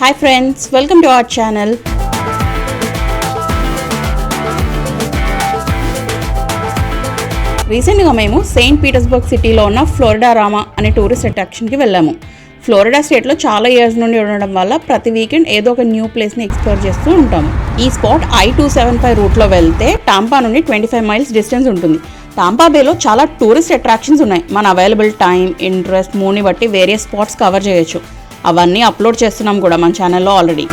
Hi friends, welcome to our channel. రీసెంట్గా మేము Saint Petersburg సిటీలో ఉన్న ఫ్లోరిడా రామా అనే టూరిస్ట్ అట్రాక్షన్కి వెళ్ళాము. ఫ్లోరిడా స్టేట్లో చాలా ఇయర్స్ నుండి ఉండడం వల్ల ప్రతి వీకెండ్ ఏదో ఒక న్యూ ప్లేస్ని ఎక్స్ప్లోర్ చేస్తూ ఉంటాము. ఈ స్పాట్ I-275 రూట్లో వెళ్తే టాంపా నుండి 25 మైల్స్ డిస్టెన్స్ ఉంటుంది. టాంపా బేలో చాలా టూరిస్ట్ అట్రాక్షన్స్ ఉన్నాయి. మన అవైలబుల్ టైం, ఇంట్రెస్ట్, మూడ్ని బట్టి వేరియస్ స్పాట్స్ కవర్ చేయొచ్చు. అవన్నీ అప్లోడ్ చేస్తున్నాం కూడా మన ఛానల్లో ఆల్రెడీ.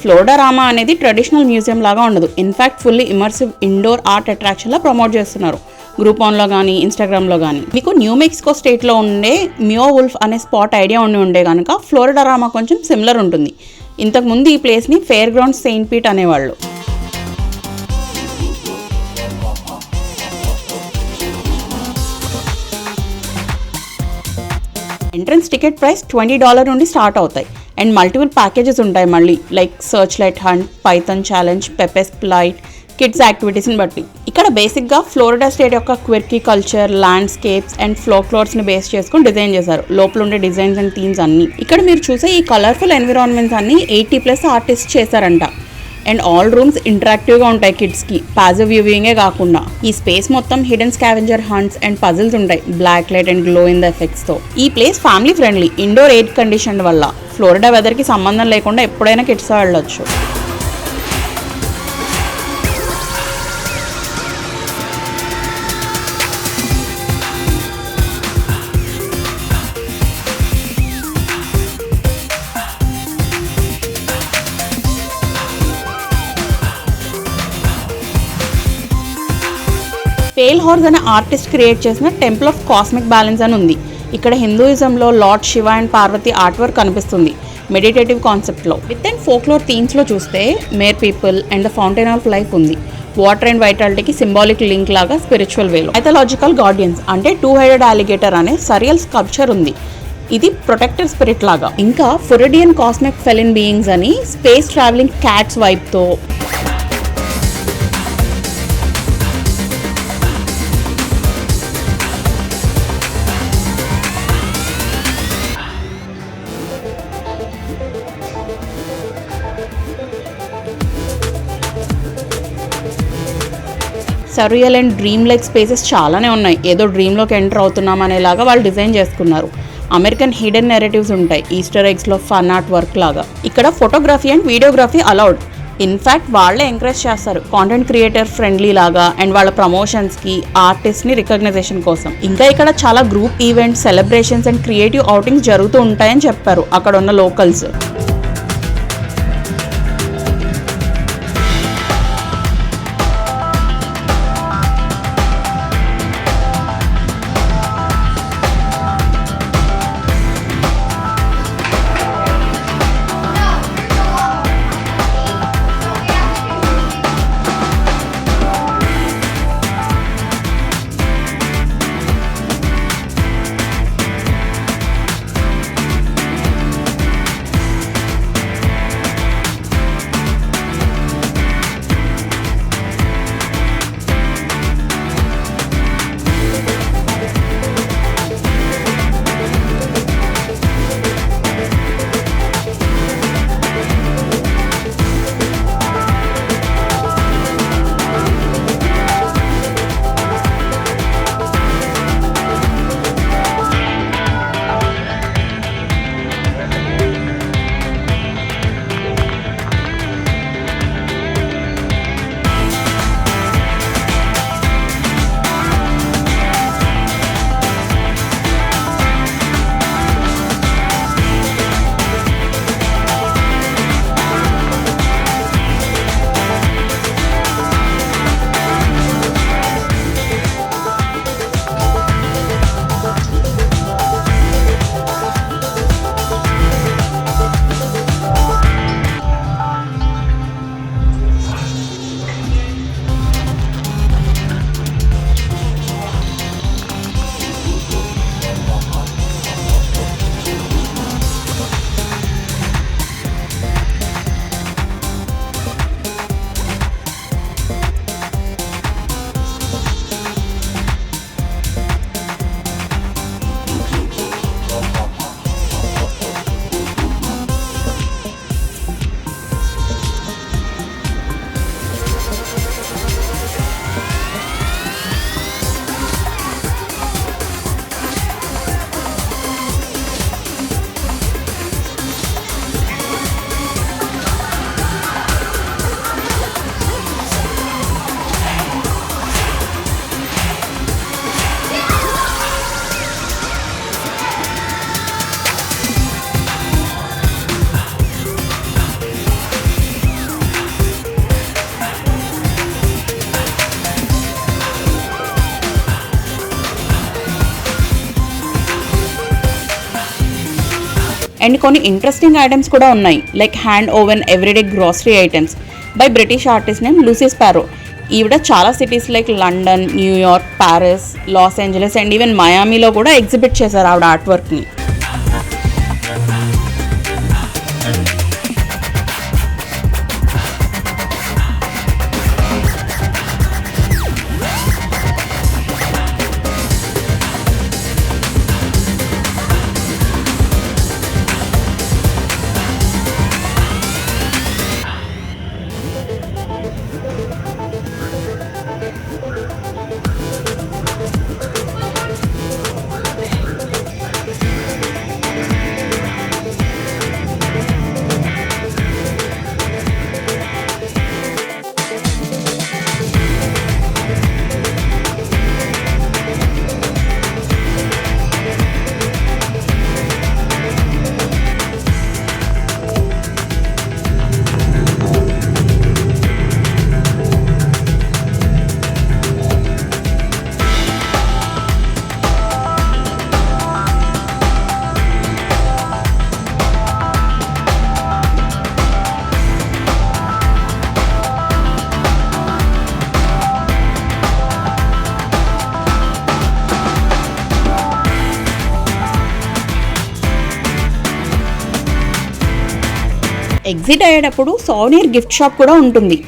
ఫ్లోరిడా రామా అనేది ట్రెడిషనల్ మ్యూజియం లాగా ఉండదు. In fact fully immersive indoor art అట్రాక్షన్లా ప్రమోట్ చేస్తున్నారు గ్రూపాన్లో కానీ ఇన్స్టాగ్రామ్లో కానీ. మీకు న్యూ మెక్సికో స్టేట్లో ఉండే మియో వుల్ఫ్ అనే స్పాట్ ఐడియా ఉండే కనుక ఫ్లోరిడా రామా కొంచెం సిమిలర్ ఉంటుంది. ఇంతకుముందు ఈ ప్లేస్ని ఫెయిర్ గ్రౌండ్ సెయింట్ పీట్ అనేవాళ్ళు. ఎంట్రన్స్ టికెట్ ప్రైస్ $20 నుండి స్టార్ట్ అవుతాయి. అండ్ మల్టిపుల్ ప్యాకేజెస్ ఉంటాయి మళ్ళీ, like search light hunt, python challenge, Pepe's flight, kids యాక్టివిటీస్ని బట్టి. ఇక్కడ బేసిక్గా ఫ్లోరిడా స్టేట్ యొక్క క్విర్కీ కల్చర్, ల్యాండ్స్కేప్స్ అండ్ ఫ్లోక్లోర్స్ని బేస్ చేసుకుని డిజైన్ చేశారు. లోపల ఉండే డిజైన్స్ అండ్ థీమ్స్ అన్నీ. ఇక్కడ మీరు చూసే ఈ కలర్ఫుల్ ఎన్విరాన్మెంట్స్ అన్నీ 80+ ఆర్టిస్ట్ చేశారంట. అండ్ ఆల్ రూమ్స్ ఇంటరాక్టివ్గా ఉంటాయి కిడ్స్కి, పాజివ్ వ్యూవింగే కాకుండా. ఈ స్పేస్ మొత్తం hidden scavenger hunts and puzzles ఉంటాయి, black light and glow in the ఎఫెక్ట్స్తో. ఈ place family friendly, indoor air condition వల్ల ఫ్లోరిడా వెదర్కి సంబంధం లేకుండా ఎప్పుడైనా కిడ్స్ వెళ్ళొచ్చు. పేల్ హార్స్ అనే ఆర్టిస్ట్ క్రియేట్ చేసిన టెంపుల్ ఆఫ్ కాస్మిక్ బ్యాలెన్స్ అని ఉంది. ఇక్కడ హిందూయిజంలో lord Shiva and Parvati art work కనిపిస్తుంది, మెడిటేటివ్ కాన్సెప్ట్లో. విత్ అండ్ ఫోక్లోర్ థీమ్స్లో చూస్తే mer people and the fountain of life ఉంది. వాటర్ అండ్ వైటాలిటీకి సింబాలిక్ లింక్ లాగా స్పిరిచువల్ వేలో. మైథలాజికల్ గార్డియన్స్ అంటే 2-headed alligator అనే సరియల్ స్కల్ప్చర్ ఉంది. ఇది ప్రొటెక్టర్ స్పిరిట్ లాగా. ఇంకా ఫురిడియన్ కాస్మిక్ ఫెలిన్ బీయింగ్స్ అని స్పేస్ ట్రావెలింగ్ క్యాట్స్ వైబ్తో. Surreal and dream like spaces చాలానే ఉన్నాయి. ఏదో డ్రీమ్లోకి ఎంటర్ అవుతున్నాం అనేలాగా వాళ్ళు డిజైన్ చేసుకున్నారు. అమెరికన్ హిడెన్ నెరేటివ్స్ ఉంటాయి ఈస్టర్ ఎగ్స్లో ఫన్ ఆర్ట్ వర్క్ లాగా. ఇక్కడ photography and videography allowed. In fact వాళ్ళే ఎంకరేజ్ చేస్తారు కాంటెంట్ క్రియేటర్ ఫ్రెండ్లీ లాగా అండ్ వాళ్ళ ప్రమోషన్స్కి, ఆర్టిస్ట్ని రికగ్నైజేషన్ కోసం. ఇంకా ఇక్కడ చాలా group events, celebrations and creative outings జరుగుతూ ఉంటాయని చెప్పారు అక్కడ ఉన్న లోకల్స్. అండ్ కొన్ని ఇంట్రెస్టింగ్ ఐటమ్స్ కూడా ఉన్నాయి, like hand woven everyday grocery items by British artist name Lucy sparrow. ఈవిడ చాలా cities like London, New York, Paris, Los Angeles and even మయామీలో కూడా ఎగ్జిబిట్ చేశారు ఆవిడ ఆర్ట్ వర్క్ని. ఎగ్జిట్ అయ్యేటప్పుడు సోవెనిర్ గిఫ్ట్ షాప్ కూడా ఉంటుంది.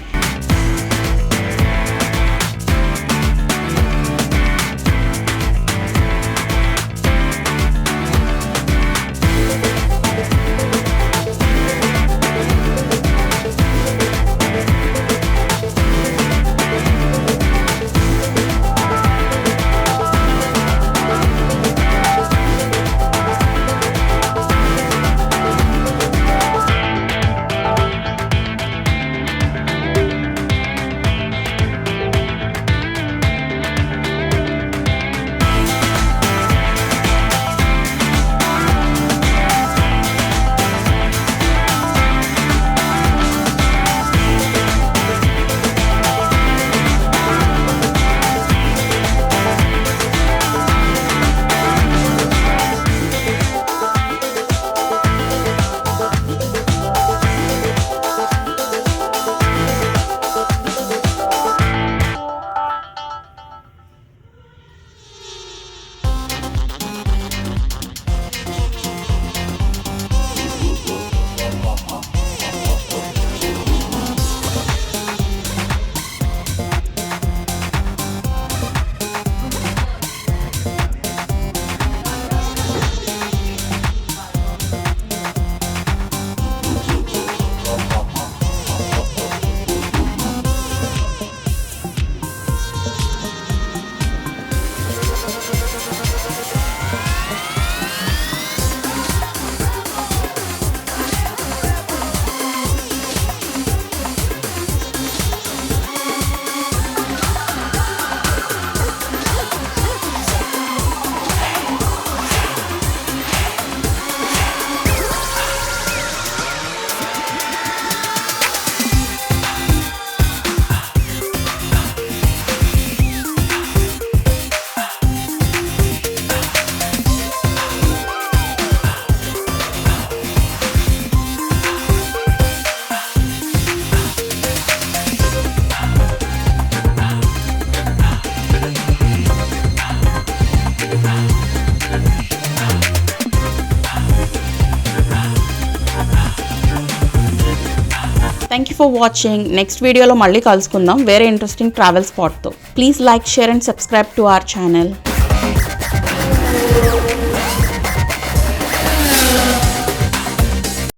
Thank you for watching. Next వీడియోలో మళ్ళీ కలుసుకుందాం వేరే ఇంట్రెస్టింగ్ ట్రావెల్ స్పాట్తో. Please like, share and subscribe to our channel.